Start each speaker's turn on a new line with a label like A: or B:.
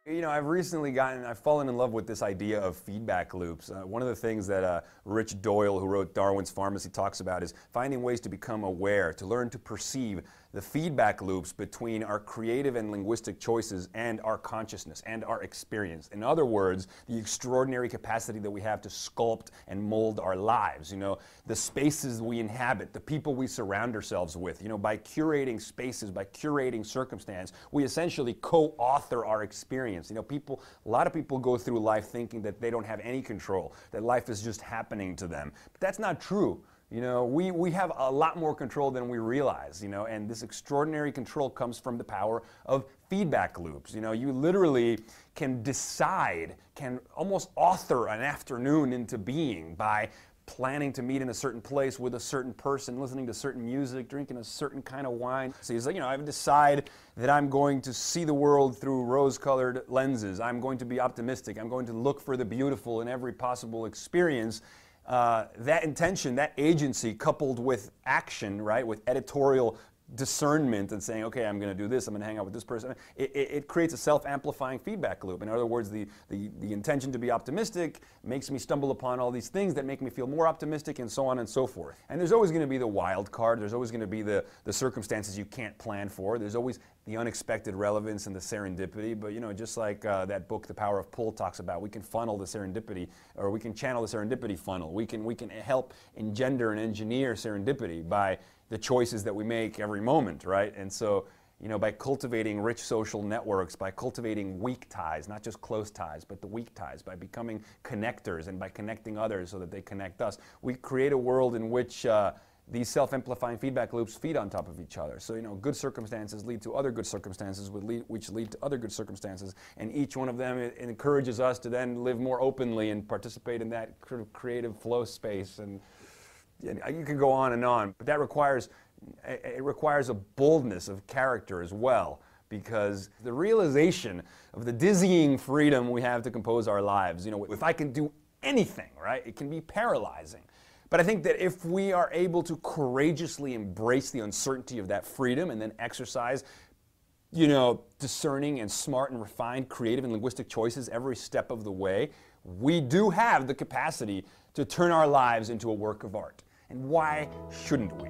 A: You know, I've fallen in love with this idea of feedback loops. One of the things that Rich Doyle, who wrote Darwin's Pharmacy, talks about is finding ways to become aware, to learn to perceive the feedback loops between our creative and linguistic choices and our consciousness and our experience. In other words, the extraordinary capacity that we have to sculpt and mold our lives. You know, the spaces we inhabit, the people we surround ourselves with. You know, by curating spaces, by curating circumstance, we essentially co-author our experience. You know, a lot of people go through life thinking that they don't have any control, that life is just happening to them. But that's not true. You know, we have a lot more control than we realize, you know, and this extraordinary control comes from the power of feedback loops. You know, you literally can decide, can almost author an afternoon into being by planning to meet in a certain place with a certain person, listening to certain music, drinking a certain kind of wine. So he's like, you know, I've decided that I'm going to see the world through rose-colored lenses. I'm going to be optimistic. I'm going to look for the beautiful in every possible experience. That intention, that agency, coupled with action, right, with editorial discernment and saying, okay, I'm going to do this, I'm going to hang out with this person, it creates a self-amplifying feedback loop. In other words, the intention to be optimistic makes me stumble upon all these things that make me feel more optimistic, and so on and so forth. And there's always going to be the wild card, there's always going to be the circumstances you can't plan for, there's always the unexpected relevance and the serendipity. But you know, just like that book, The Power of Pull, talks about, we can funnel the serendipity, or we can channel the serendipity funnel. We can help engender and engineer serendipity by the choices that we make every moment, right? And so, you know, by cultivating rich social networks, by cultivating weak ties, not just close ties, but the weak ties, by becoming connectors and by connecting others so that they connect us, we create a world in which these self-amplifying feedback loops feed on top of each other. So, you know, good circumstances lead to other good circumstances, which lead to other good circumstances, and each one of them encourages us to then live more openly and participate in that sort of creative flow space. And you can go on, but that requires a boldness of character as well, because the realization of the dizzying freedom we have to compose our lives, you know, if I can do anything, right, it can be paralyzing. But I think that if we are able to courageously embrace the uncertainty of that freedom and then exercise, you know, discerning and smart and refined creative and linguistic choices every step of the way, we do have the capacity to turn our lives into a work of art. And why shouldn't we?